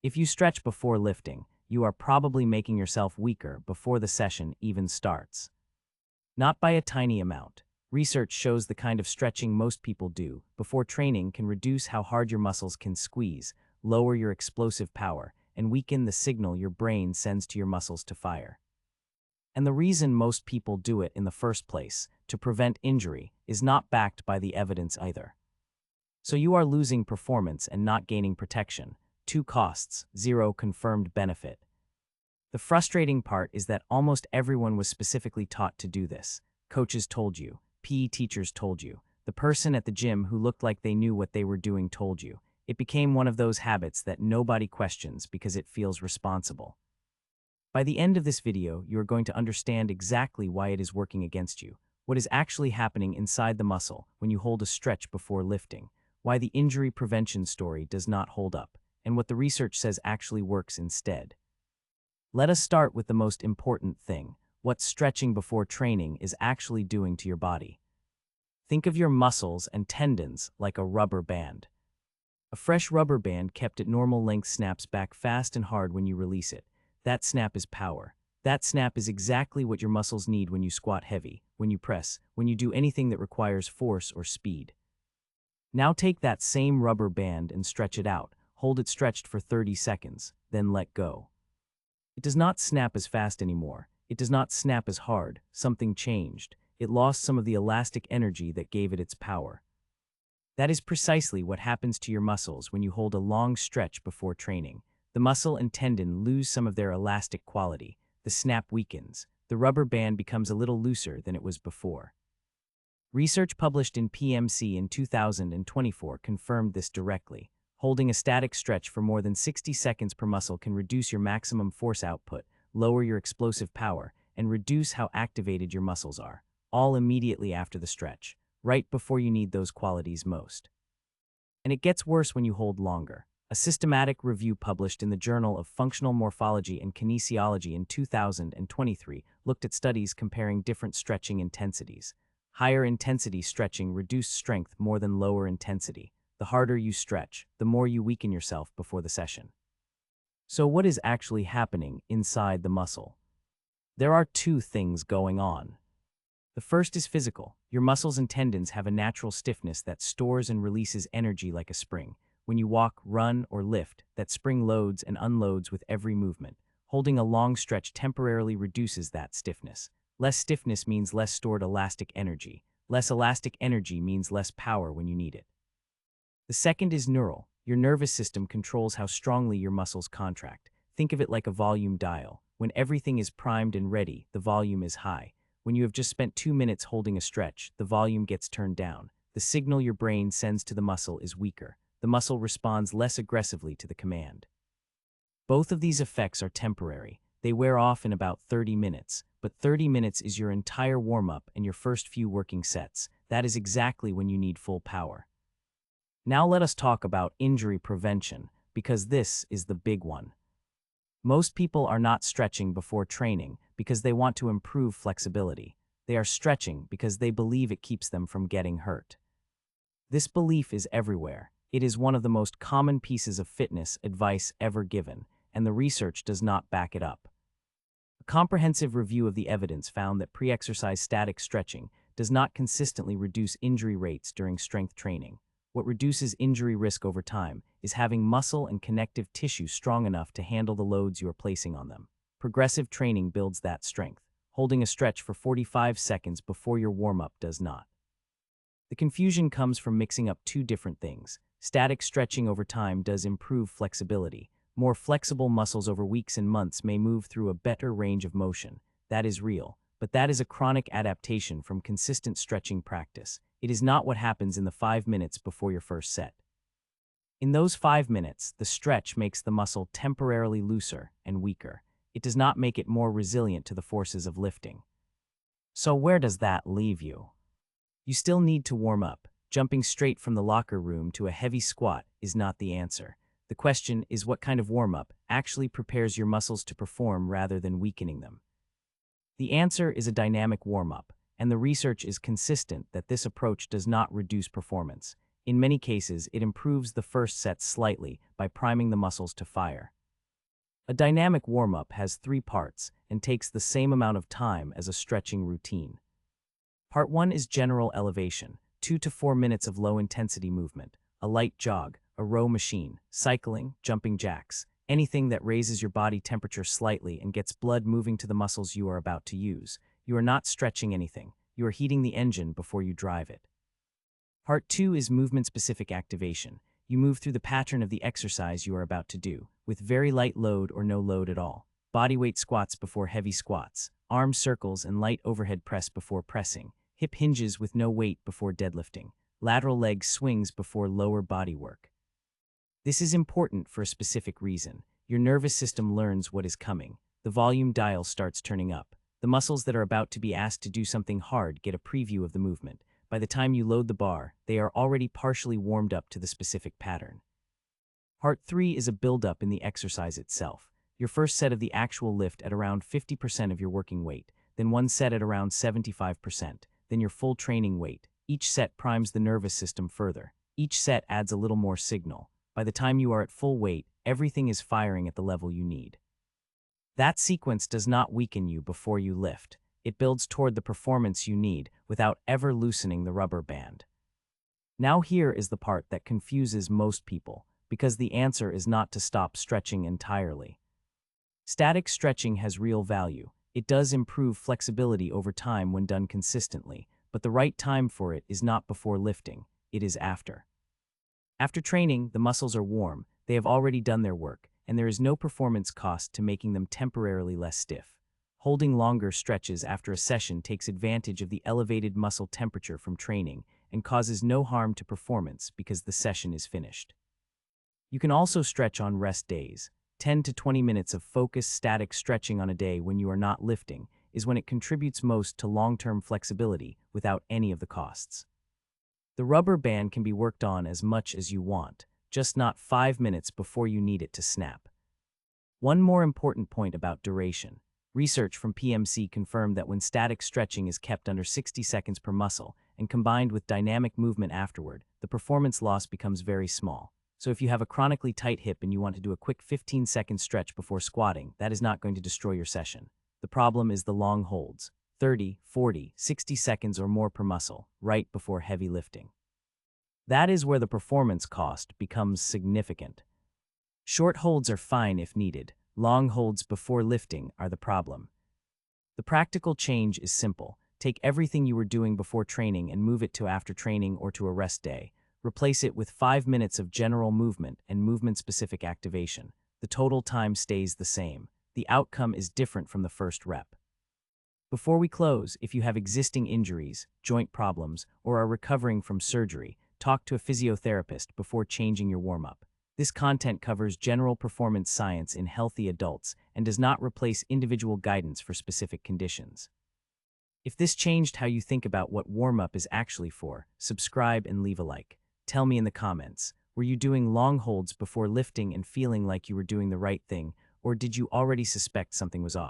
If you stretch before lifting, you are probably making yourself weaker before the session even starts. Not by a tiny amount. Research shows the kind of stretching most people do before training can reduce how hard your muscles can squeeze, lower your explosive power, and weaken the signal your brain sends to your muscles to fire. And the reason most people do it in the first place, to prevent injury, is not backed by the evidence either. So you are losing performance and not gaining protection. Two costs, zero confirmed benefit. The frustrating part is that almost everyone was specifically taught to do this. Coaches told you, PE teachers told you, the person at the gym who looked like they knew what they were doing told you. It became one of those habits that nobody questions because it feels responsible. By the end of this video, you are going to understand exactly why it is working against you, what is actually happening inside the muscle when you hold a stretch before lifting, why the injury prevention story does not hold up, and what the research says actually works instead. Let us start with the most important thing, what stretching before training is actually doing to your body. Think of your muscles and tendons like a rubber band. A fresh rubber band kept at normal length snaps back fast and hard when you release it. That snap is power. That snap is exactly what your muscles need when you squat heavy, when you press, when you do anything that requires force or speed. Now take that same rubber band and stretch it out. Hold it stretched for 30 seconds, then let go. It does not snap as fast anymore. It does not snap as hard. Something changed. It lost some of the elastic energy that gave it its power. That is precisely what happens to your muscles when you hold a long stretch before training. The muscle and tendon lose some of their elastic quality. The snap weakens. The rubber band becomes a little looser than it was before. Research published in PMC in 2024 confirmed this directly. Holding a static stretch for more than 60 seconds per muscle can reduce your maximum force output, lower your explosive power, and reduce how activated your muscles are, all immediately after the stretch, right before you need those qualities most. And it gets worse when you hold longer. A systematic review published in the Journal of Functional Morphology and Kinesiology in 2023 looked at studies comparing different stretching intensities. Higher intensity stretching reduced strength more than lower intensity. The harder you stretch, the more you weaken yourself before the session. So what is actually happening inside the muscle? There are two things going on. The first is physical. Your muscles and tendons have a natural stiffness that stores and releases energy like a spring. When you walk, run, or lift, that spring loads and unloads with every movement. Holding a long stretch temporarily reduces that stiffness. Less stiffness means less stored elastic energy. Less elastic energy means less power when you need it. The second is neural. Your nervous system controls how strongly your muscles contract. Think of it like a volume dial. When everything is primed and ready, the volume is high. When you have just spent 2 minutes holding a stretch, the volume gets turned down. The signal your brain sends to the muscle is weaker. The muscle responds less aggressively to the command. Both of these effects are temporary. They wear off in about 30 minutes, but 30 minutes is your entire warm-up and your first few working sets. That is exactly when you need full power. Now let us talk about injury prevention, because this is the big one. Most people are not stretching before training because they want to improve flexibility. They are stretching because they believe it keeps them from getting hurt. This belief is everywhere. It is one of the most common pieces of fitness advice ever given, and the research does not back it up. A comprehensive review of the evidence found that pre-exercise static stretching does not consistently reduce injury rates during strength training. What reduces injury risk over time is having muscle and connective tissue strong enough to handle the loads you are placing on them. Progressive training builds that strength. Holding a stretch for 45 seconds before your warm-up does not. The confusion comes from mixing up two different things. Static stretching over time does improve flexibility. More flexible muscles over weeks and months may move through a better range of motion. That is real, but that is a chronic adaptation from consistent stretching practice. It is not what happens in the 5 minutes before your first set. In those 5 minutes, the stretch makes the muscle temporarily looser and weaker. It does not make it more resilient to the forces of lifting. So where does that leave you? You still need to warm up. Jumping straight from the locker room to a heavy squat is not the answer. The question is what kind of warm-up actually prepares your muscles to perform rather than weakening them. The answer is a dynamic warm-up, and the research is consistent that this approach does not reduce performance. In many cases, it improves the first set slightly by priming the muscles to fire. A dynamic warm-up has 3 parts and takes the same amount of time as a stretching routine. Part 1 is general elevation, 2 to 4 minutes of low-intensity movement, a light jog, a row machine, cycling, jumping jacks, anything that raises your body temperature slightly and gets blood moving to the muscles you are about to use. You are not stretching anything, you are heating the engine before you drive it. Part 2 is movement-specific activation. You move through the pattern of the exercise you are about to do, with very light load or no load at all. Bodyweight squats before heavy squats, arm circles and light overhead press before pressing, hip hinges with no weight before deadlifting, lateral leg swings before lower body work. This is important for a specific reason. Your nervous system learns what is coming. The volume dial starts turning up. The muscles that are about to be asked to do something hard get a preview of the movement. By the time you load the bar, they are already partially warmed up to the specific pattern. Part 3 is a build-up in the exercise itself. Your first set of the actual lift at around 50% of your working weight, then one set at around 75%, then your full training weight. Each set primes the nervous system further. Each set adds a little more signal. By the time you are at full weight, everything is firing at the level you need. That sequence does not weaken you before you lift. It builds toward the performance you need without ever loosening the rubber band. Now here is the part that confuses most people, because the answer is not to stop stretching entirely. Static stretching has real value. It does improve flexibility over time when done consistently, but the right time for it is not before lifting, it is after. After training, the muscles are warm, they have already done their work, and there is no performance cost to making them temporarily less stiff. Holding longer stretches after a session takes advantage of the elevated muscle temperature from training and causes no harm to performance because the session is finished. You can also stretch on rest days. 10 to 20 minutes of focused static stretching on a day when you are not lifting is when it contributes most to long-term flexibility without any of the costs. The rubber band can be worked on as much as you want, just not 5 minutes before you need it to snap. One more important point about duration. Research from PMC confirmed that when static stretching is kept under 60 seconds per muscle and combined with dynamic movement afterward, the performance loss becomes very small. So if you have a chronically tight hip and you want to do a quick 15-second stretch before squatting, that is not going to destroy your session. The problem is the long holds, 30, 40, 60 seconds or more per muscle, right before heavy lifting. That is where the performance cost becomes significant. Short holds are fine if needed. Long holds before lifting are the problem. The practical change is simple. Take everything you were doing before training and move it to after training or to a rest day. Replace it with 5 minutes of general movement and movement-specific activation. The total time stays the same. The outcome is different from the first rep. Before we close, if you have existing injuries, joint problems, or are recovering from surgery, talk to a physiotherapist before changing your warm-up. This content covers general performance science in healthy adults and does not replace individual guidance for specific conditions. If this changed how you think about what warm-up is actually for, subscribe and leave a like. Tell me in the comments, were you doing long holds before lifting and feeling like you were doing the right thing, or did you already suspect something was off?